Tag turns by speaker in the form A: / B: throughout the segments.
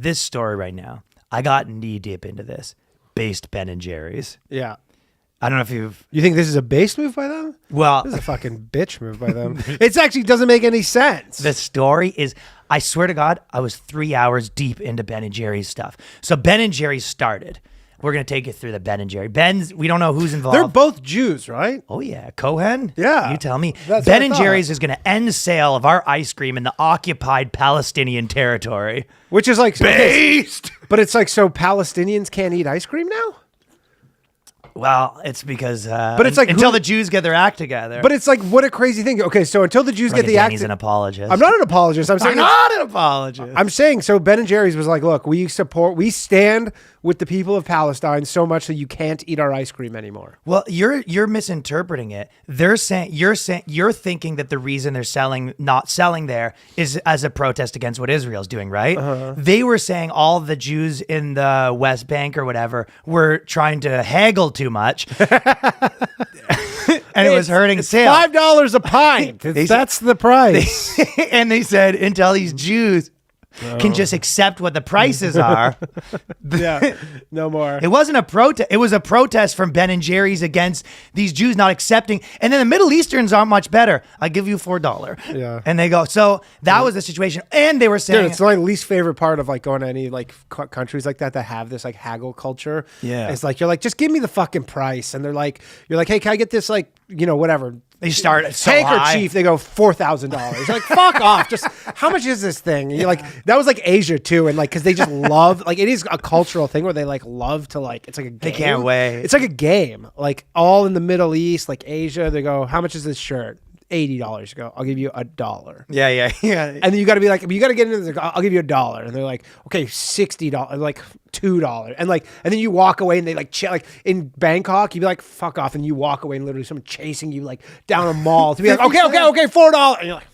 A: this story right now. I got knee deep into this. Based Ben and Jerry's.
B: Yeah.
A: I don't know if you
B: think this is a base move by them?
A: Well,
B: this is a fucking bitch move by them. It actually doesn't make any sense.
A: The story is, I swear to God, I was 3 hours deep into Ben and Jerry's stuff. So Ben and Jerry's started. We're going to take you through the Ben and Jerry. We don't know who's involved.
B: They're both Jews, right?
A: Oh, yeah. Cohen?
B: Yeah.
A: You tell me.
B: That's
A: Ben and Jerry's is going to end sale of our ice cream in the occupied Palestinian territory.
B: Which is like...
A: Based!
B: But it's like, so Palestinians can't eat ice cream now?
A: Well, it's because
B: but it's like
A: until the Jews get their act together.
B: But it's like, what a crazy thing. Okay, so until the Jews get the act...
A: He's an apologist.
B: I'm not an apologist. I'm
A: not an apologist.
B: I'm saying, so Ben and Jerry's was like, look, we stand with the people of Palestine so much that you can't eat our ice cream anymore.
A: Well, you're misinterpreting it. You're thinking that the reason they're not selling there is as a protest against what Israel's doing, right?
B: Uh-huh.
A: They were saying all the Jews in the West Bank or whatever were trying to haggle too much. And it was hurting sales.
B: $5 a pint. That's the price.
A: And they said, until these Jews can just accept what the prices are.
B: Yeah, no more.
A: It wasn't a protest. It was a protest from Ben and Jerry's against these Jews not accepting. And then the Middle Easterns aren't much better. I give you $4.
B: Yeah.
A: And they go, so that was the situation. And they were saying,
B: dude, it's my least favorite part of like going to any like countries like that have this like haggle culture.
A: Yeah.
B: It's like, you're like, just give me the fucking price. And you're like, hey, can I get this like, whatever.
A: They start so
B: handkerchief. They go $4,000. Like, fuck off. Just how much is this thing? And you're like, that was like Asia too, and like because they just love like it is a cultural thing where they like love to like it's like a game.
A: They can't wait.
B: It's like a game. Like all in the Middle East, like Asia, they go, how much is this shirt? $80. You go, I'll give you $1.
A: Yeah.
B: And then you got to be like, you got to get into this. I'll give you $1. And they're like, okay, $60, like $2, and then you walk away, and they like like in Bangkok, you'd be like, fuck off, and you walk away, and literally someone chasing you like down a mall to be like, okay, $4, and you're like,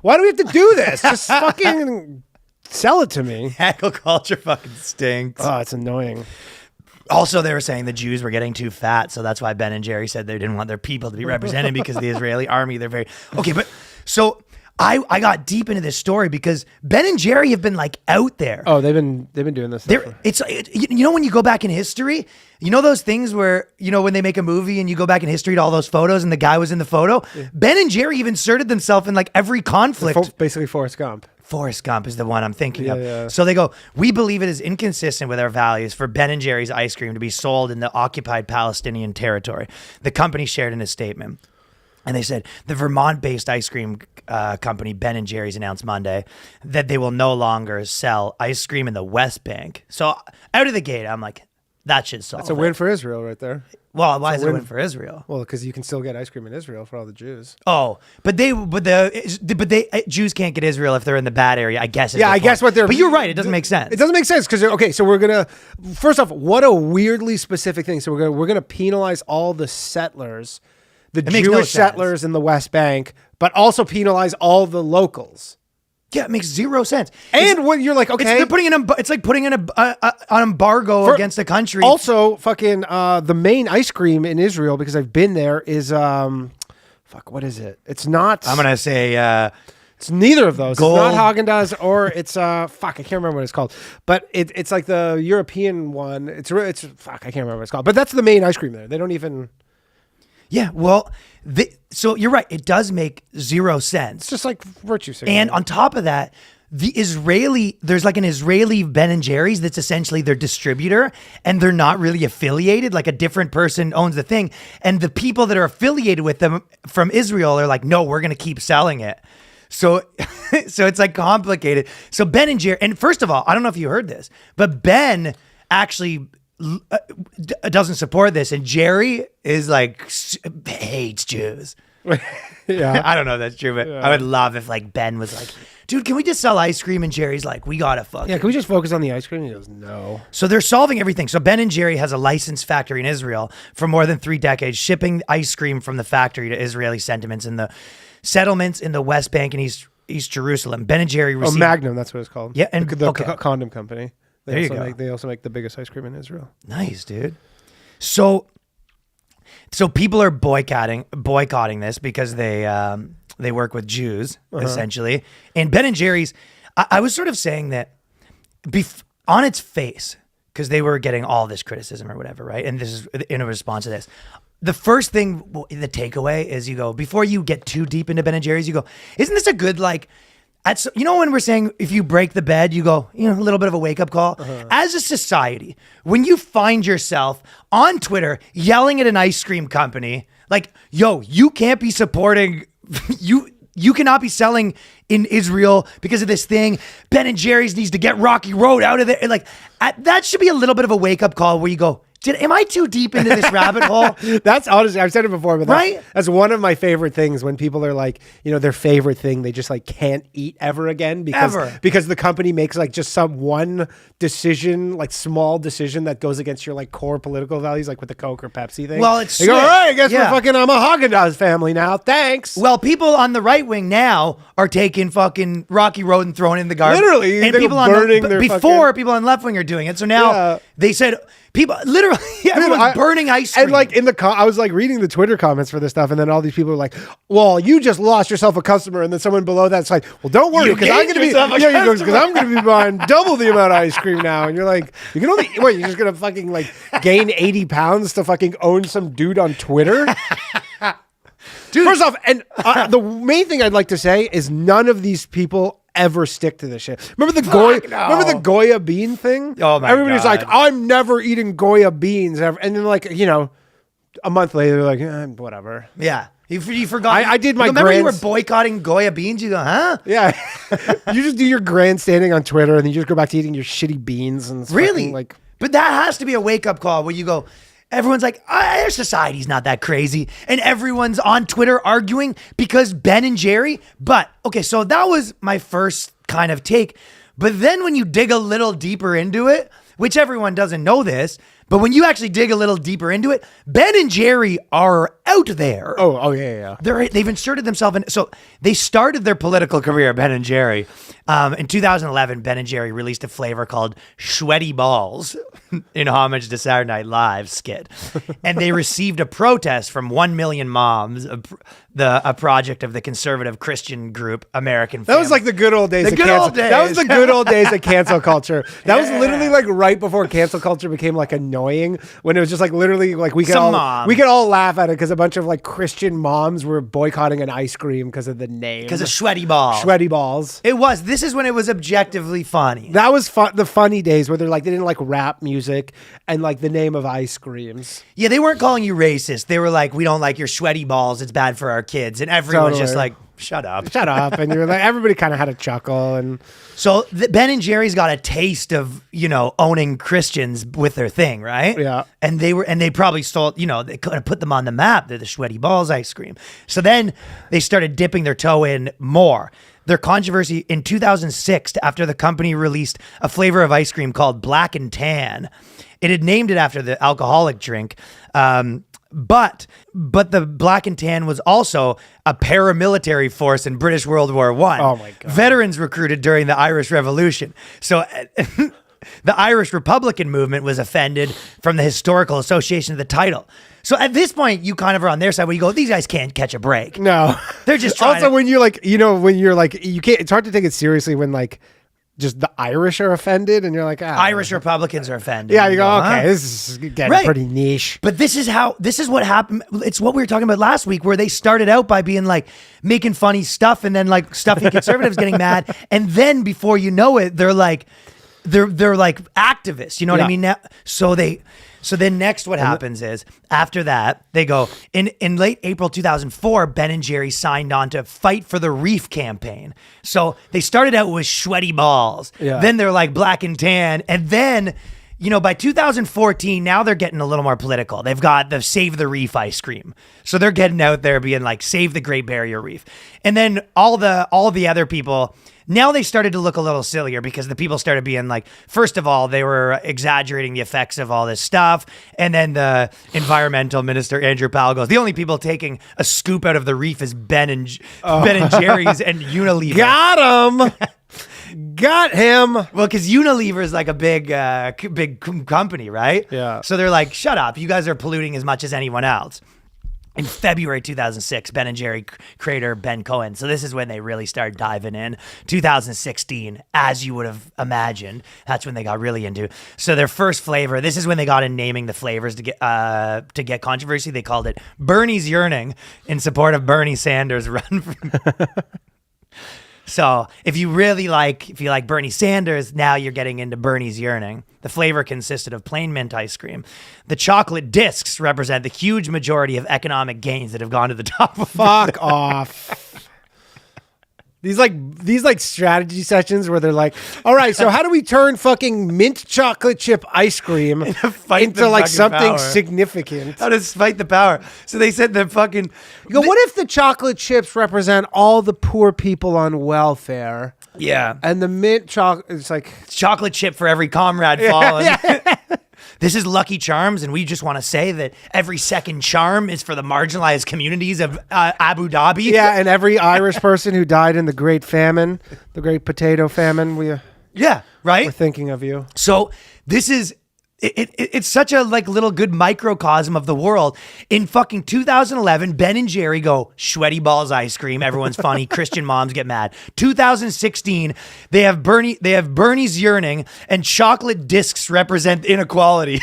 B: why do we have to do this? Just fucking sell it to me.
A: Haggle culture fucking stinks.
B: Oh, it's annoying.
A: Also, they were saying the Jews were getting too fat, so that's why Ben and Jerry said they didn't want their people to be represented because the Israeli army, they're very... Okay, but so I got deep into this story because Ben and Jerry have been like out there.
B: Oh, they've been doing this.
A: When you go back in history, those things where, when they make a movie and you go back in history to all those photos and the guy was in the photo, yeah. Ben and Jerry have inserted themselves in like every conflict.
B: Basically Forrest Gump.
A: Forrest Gump is the one I'm thinking of.
B: Yeah.
A: So they go, we believe it is inconsistent with our values for Ben and Jerry's ice cream to be sold in the occupied Palestinian territory. The company shared in a statement. And they said the Vermont-based ice cream company Ben and Jerry's announced Monday that they will no longer sell ice cream in the West Bank. So out of the gate, I'm like, that should solve it.
B: That's a win for Israel right there.
A: Well, why is it a win for Israel?
B: Well, because you can still get ice cream in Israel for all the Jews.
A: Oh, but Jews can't get Israel if they're in the bad area. I guess.
B: Yeah, I guess what they're.
A: But you're right. It doesn't make sense.
B: It doesn't make sense because so we're gonna first off, what a weirdly specific thing. So we're gonna penalize all the settlers, the Jewish settlers in the West Bank, but also penalize all the locals.
A: Yeah, it makes zero sense.
B: And when you're like, okay,
A: it's like putting in an embargo against a country.
B: Also, fucking the main ice cream in Israel, because I've been there, is what is it? It's not.
A: I'm gonna say
B: it's neither of those.
A: Gold.
B: It's not Haagen-Dazs or it's I can't remember what it's called. But it's like the European one. I can't remember what it's called. But that's the main ice cream there. They don't even.
A: Yeah, well, so you're right. It does make zero sense.
B: It's just like virtue signaling.
A: And on top of that, there's like an Israeli Ben and Jerry's that's essentially their distributor, and they're not really affiliated. Like a different person owns the thing, and the people that are affiliated with them from Israel are like, no, we're going to keep selling it. So it's like complicated. So Ben and Jerry, and first of all, I don't know if you heard this, but Ben actually doesn't support this, and Jerry is like hates Jews.
B: Yeah,
A: I don't know if that's true, but yeah. I would love if like Ben was like, dude, can we just sell ice cream? And Jerry's like, we gotta fuck.
B: Yeah, can we just focus on the ice cream? He goes, no.
A: So they're solving everything. So Ben and Jerry has a licensed factory in Israel for more than 3 decades, shipping ice cream from the factory to Israeli settlements in the West Bank and East Jerusalem. Ben and Jerry received
B: Magnum, that's what it's called.
A: Yeah, and
B: the condom company. They
A: you
B: also make the biggest ice cream in Israel.
A: Nice, dude. So people are boycotting this because they work with Jews essentially. And Ben and Jerry's, I was sort of saying that on its face, because they were getting all this criticism or whatever, right? And this is in a response to this. The first thing, the takeaway is you go, before you get too deep into Ben and Jerry's, you go, isn't this a good, like, when we're saying if you break the bed, you go, a little bit of a wake-up call. As a society, when you find yourself on Twitter yelling at an ice cream company, like, yo, you can't be supporting, you cannot be selling in Israel because of this thing. Ben and Jerry's needs to get Rocky Road out of there. Like, that should be a little bit of a wake-up call where you go, am I too deep into this rabbit hole?
B: That's honestly, I've said it before, but
A: right?
B: That's one of my favorite things when people are like, their favorite thing, they just like can't eat ever again because the company makes like just some one decision, like small decision that goes against your like core political values, like with the Coke or Pepsi thing.
A: Well, it's
B: they go, all right, I guess I'm a Haagen-Dazs family now. Thanks.
A: Well, people on the right wing now are taking fucking Rocky Road and throwing it in the garbage.
B: Literally,
A: and people
B: burning
A: people on left wing are doing it. So now they said people literally everyone's burning ice cream.
B: And like I was like reading the Twitter comments for this stuff, and then all these people are like, "Well, you just lost yourself a customer," and then someone below that's like, "Well, don't worry, because I'm going to be buying double the amount of ice cream now." And you're like, "You can only wait. You're just gonna fucking like gain 80 pounds to fucking own some dude on Twitter." Dude. First off, and the main thing I'd like to say is none of these people ever stick to this shit. Remember the Goya bean thing?
A: Oh my
B: Everybody's
A: God.
B: like, I'm never eating Goya beans ever. And then like, a month later, they're like, whatever.
A: Yeah. You forgot.
B: I did my
A: remember you were boycotting Goya beans? You go, huh?
B: Yeah. You just do your grandstanding on Twitter and then you just go back to eating your shitty beans. And
A: really?
B: Like,
A: but that has to be a wake-up call where you go, everyone's like, our society's not that crazy. And everyone's on Twitter arguing because Ben and Jerry. But, okay, so that was my first kind of take. But then when you dig a little deeper into it, which everyone doesn't know this, but when you actually dig a little deeper into it, Ben and Jerry are out there.
B: Oh yeah.
A: They've inserted themselves in. So they started their political career, Ben and Jerry. In 2011, Ben and Jerry released a flavor called Sweaty Balls in homage to Saturday Night Live skit. And they received a protest from 1 Million Moms, a project of the conservative Christian group American Family.
B: That was like the good old days. That was the good old days of cancel culture. That was literally like right before cancel culture became like annoying, when it was just like literally like we could all laugh at it because a bunch of like Christian moms were boycotting an ice cream because of the name.
A: Because of Sweaty Balls.
B: Sweaty Balls.
A: It was. This is when it was objectively funny.
B: That was the funny days where they didn't like rap music and like the name of ice creams.
A: Yeah, they weren't calling you racist. They were like, we don't like your sweaty balls. It's bad for our kids. And everyone's just like, shut up.
B: And you're like, everybody kind of had a chuckle. And
A: so Ben and Jerry's got a taste of, owning Christians with their thing, right?
B: Yeah.
A: And they probably stole, they could have put them on the map. They're the Sweaty Balls ice cream. So then they started dipping their toe in more. Their controversy in 2006, after the company released a flavor of ice cream called Black and Tan. It had named it after the alcoholic drink. But the Black and Tan was also a paramilitary force in British World War I.
B: Oh my God.
A: Veterans recruited during the Irish Revolution. So the Irish Republican movement was offended from the historical association of the title. So at this point, you kind of are on their side where you go, these guys can't catch a break.
B: No.
A: They're just trying
B: also, when you're like, you can't, it's hard to take it seriously when like just the Irish are offended and you're like,
A: Irish Republicans are offended.
B: Yeah, you go, okay, this is getting pretty niche.
A: But this is what happened. It's what we were talking about last week, where they started out by being like making funny stuff and then like stuffy conservatives getting mad. And then before you know it, they're like activists. You know what I mean? Now, so then next what happens is, after that, they go, in late April 2004, Ben and Jerry signed on to Fight for the Reef campaign. So they started out with Sweaty Balls. Yeah. Then they're like Black and Tan. And then, by 2014, now they're getting a little more political. They've got the Save the Reef ice cream. So they're getting out there being like, save the Great Barrier Reef. And then all the other people, now they started to look a little sillier because the people started being like, first of all, they were exaggerating the effects of all this stuff. And then the environmental minister, Andrew Powell, goes, the only people taking a scoop out of the reef is Ben and Jerry's and Unilever.
B: Got him.
A: Well, because Unilever is like a big company, right?
B: Yeah.
A: So they're like, shut up. You guys are polluting as much as anyone else. in February 2006, Ben and Jerry creator Ben Cohen. So this is when they really started diving in. 2016, as you would have imagined, that's when they got really into. So their first flavor, this is when they got in naming the flavors to get controversy. They called it Bernie's Yearning in support of Bernie Sanders' run for So if you like Bernie Sanders, now you're getting into Bernie's Yearning. The flavor consisted of plain mint ice cream. The chocolate discs represent the huge majority of economic gains that have gone to the top of
B: Fuck off. These strategy sessions where they're like, all right, so how do we turn fucking mint chocolate chip ice cream into like something
A: power.
B: Significant?
A: How to fight the power. So they said the fucking...
B: You go, what if the chocolate chips represent all the poor people on welfare?
A: Yeah.
B: And the mint chocolate, it's like...
A: chocolate chip for every comrade fallen. This is Lucky Charms, and we just want to say that every second charm is for the marginalized communities of Abu Dhabi.
B: Yeah, and every Irish person who died in the Great Famine, the Great Potato Famine, we're thinking of you.
A: So this is... It's such a like little good microcosm of the world. In fucking 2011, Ben and Jerry go sweaty balls ice cream. Everyone's funny. Christian moms get mad. 2016, they have Bernie's Yearning, and chocolate discs represent inequality.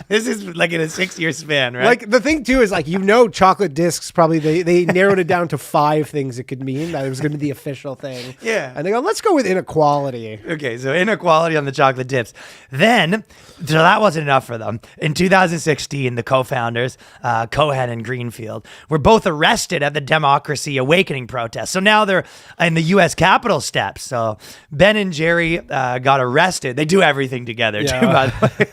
A: This is like in a 6-year span, right?
B: Like the thing too is like, chocolate discs probably they narrowed it down to 5 things it could mean that it was going to be the official thing.
A: Yeah.
B: And they go, let's go with inequality.
A: Okay, so inequality on the chocolate dips. Then, so that wasn't enough for them. In 2016, the co-founders, Cohen and Greenfield, were both arrested at the Democracy Awakening protest. So now they're in the U.S. Capitol steps. So Ben and Jerry got arrested. They do everything together, too, by the way.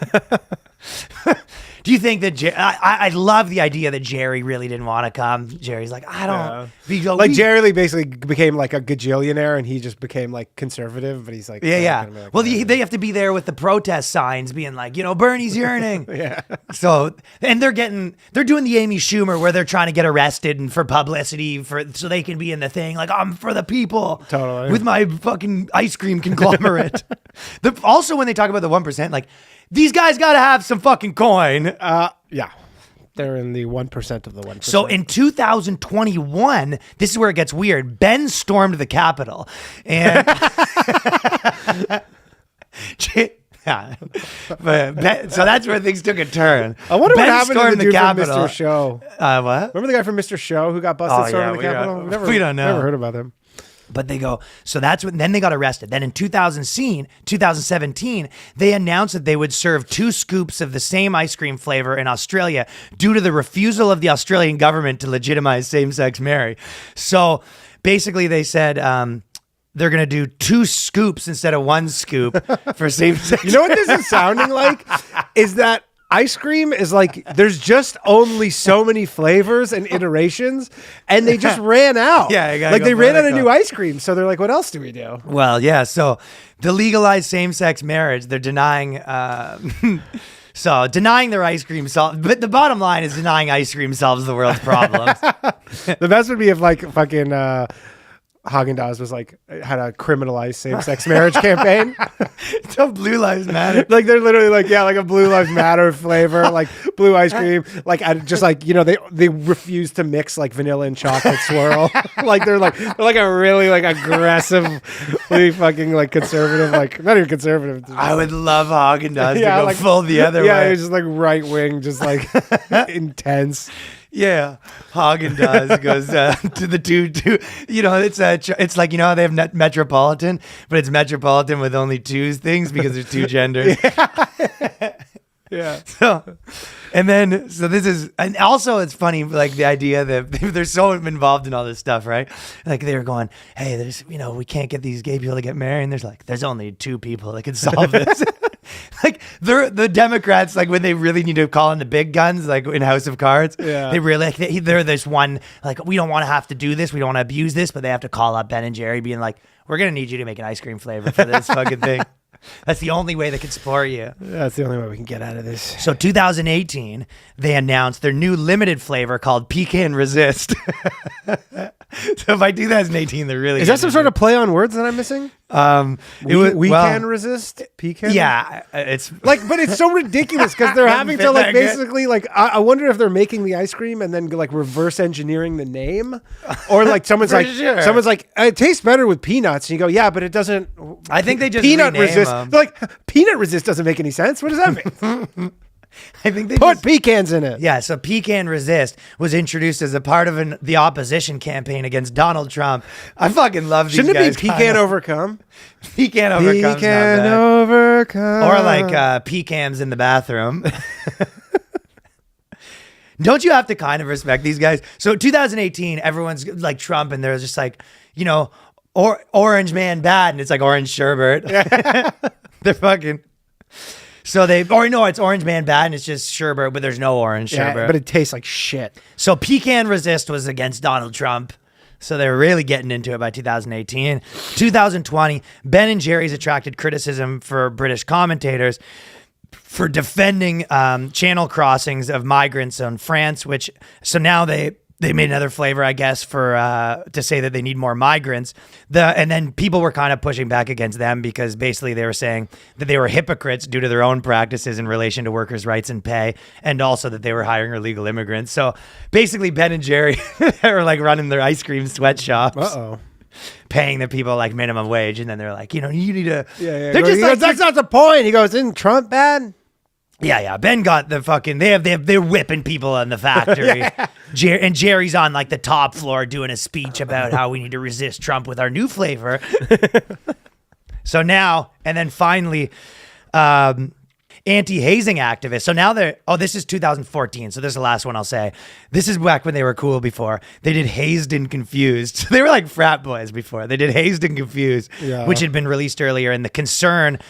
A: Do you think that I love the idea that Jerry really didn't want to come? Jerry's like, I don't.
B: Yeah. Jerry Lee basically became like a gajillionaire, and he just became like conservative. But he's like,
A: yeah.
B: Like,
A: well, they have to be there with the protest signs, being like, Bernie's yearning.
B: Yeah.
A: So, and they're doing the Amy Schumer where they're trying to get arrested and for publicity so they can be in the thing. Like, I'm for the people.
B: Totally.
A: With my fucking ice cream conglomerate. Also, when they talk about the 1%, like, these guys got to have some fucking coin.
B: Yeah. They're in the 1% of the 1%.
A: So in 2021, this is where it gets weird. Ben stormed the Capitol. And so that's where things took a turn.
B: I wonder what happened to the dude from
A: Capitol.
B: Mr. Show.
A: What?
B: Remember the guy from Mr. Show who got busted storming the Capitol?
A: We don't know.
B: Never heard about him.
A: But they go, so that's when, then they got arrested. Then in 2017, they announced that they would serve 2 scoops of the same ice cream flavor in Australia due to the refusal of the Australian government to legitimize same-sex marriage. So basically they said they're going to do 2 scoops instead of 1 scoop for same-sex.
B: You know what this is sounding like? Is that ice cream is like, there's just only so many flavors and iterations, and they just ran out.
A: Yeah,
B: like they ran out of new ice cream, so they're like, what else do we do?
A: Well, yeah, so the legalized same-sex marriage, they're denying... So denying their ice cream but the bottom line is denying ice cream solves the world's problems.
B: The best would be if like fucking Haagen-Dazs was like, had a criminalized same-sex marriage campaign.
A: It's a Blue Lives Matter.
B: Like they're literally like, yeah, like a Blue Lives Matter flavor, like blue ice cream. Like just like, they refuse to mix like vanilla and chocolate swirl. Like they're like a really like aggressively fucking like conservative, like not even conservative.
A: I would love Haagen-Dazs to go
B: like,
A: full the other way.
B: Yeah, it's just like right wing, just like intense.
A: Yeah, Haagen-Dazs goes to the two. It's like how they have Metropolitan, but it's Metropolitan with only 2 things because there's 2 genders.
B: Yeah.
A: So this is, and also it's funny, like the idea that they're so involved in all this stuff, right? Like they were going, hey, there's, we can't get these gay people to get married. And there's only 2 people that can solve this. Like they're the Democrats, like when they really need to call in the big guns, like in House of Cards, they really, they're this one, like, we don't want to have to do this. We don't want to abuse this, but they have to call up Ben and Jerry being like, we're going to need you to make an ice cream flavor for this fucking thing. That's the only way they can support you.
B: That's the only way we can get out of this.
A: So 2018, they announced their new limited flavor called Pecan Resist. So by 2018, they're really...
B: Is that some sort of play on words that I'm missing? We can resist pecan.
A: Yeah, it's
B: Like, but it's so ridiculous because they're having to like basically like. I wonder if they're making the ice cream and then like reverse engineering the name, or like someone's like it tastes better with peanuts, and you go, yeah, but it doesn't.
A: I think they just
B: peanut
A: rename
B: resist.
A: them.
B: They're like peanut resist doesn't make any sense. What does that mean?
A: I think they
B: Put pecans in it.
A: Yeah, so Pecan Resist was introduced as a part of the opposition campaign against Donald Trump. I fucking love these
B: Shouldn't
A: guys.
B: it be pecan overcome?
A: Pecan overcomes.
B: Pecan overcome.
A: Or like pecans in the bathroom. Don't you have to kind of respect these guys? So 2018, everyone's like Trump, and they're just like, you know, orange man bad, and it's like orange sherbet. They're fucking. So it's orange man bad, and it's just sherbet, but there's no orange sherbet.
B: But it tastes like shit.
A: So Pecan Resist was against Donald Trump. So they were really getting into it by 2018. 2020, Ben and Jerry's attracted criticism for British commentators for defending channel crossings of migrants in France, so now they made another flavor, I guess, for to say that they need more migrants. And then people were kind of pushing back against them because basically they were saying that they were hypocrites due to their own practices in relation to workers' rights and pay, and also that they were hiring illegal immigrants. So basically Ben and Jerry were like running their ice cream sweatshops. Paying the people like minimum wage, and then they're like, you need to.
B: Yeah. They're just like, that's not the point. He goes, isn't Trump bad?
A: Yeah. Ben got the fucking. They're whipping people in the factory. And Jerry's on like the top floor doing a speech about how we need to resist Trump with our new flavor. So now, and then finally, anti-hazing activists. So now this is 2014. So this is the last one I'll say. This is back when they were cool before. They did Hazed and Confused. So they were like frat boys before. They did Hazed and Confused, which had been released earlier. And the concern,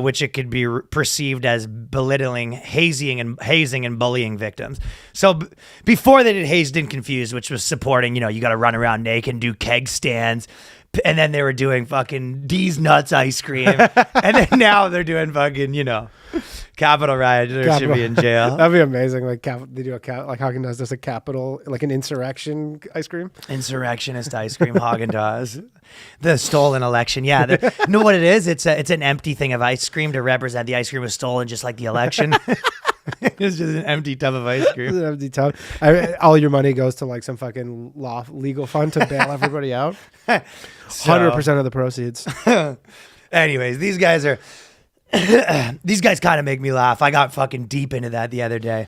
A: which it could be perceived as belittling, hazing and bullying victims. So before they did Hazed and Confused, which was supporting, you got to run around naked and do keg stands. And then they were doing fucking D's Nuts ice cream. And then now they're doing fucking, Capitol riot. They should be in jail.
B: That'd be amazing. Like they do like Haagen-Dazs does a Capitol, like an insurrection ice cream.
A: Insurrectionist ice cream, Haagen-Dazs. The stolen election. Yeah. You know what it is? It's an empty thing of ice cream to represent the ice cream was stolen, just like the election. It's just an empty tub of ice cream.
B: It's an empty tub. All your money goes to like some fucking legal fund to bail everybody out. 100% of the proceeds.
A: Anyways, these guys kind of make me laugh. I got fucking deep into that the other day.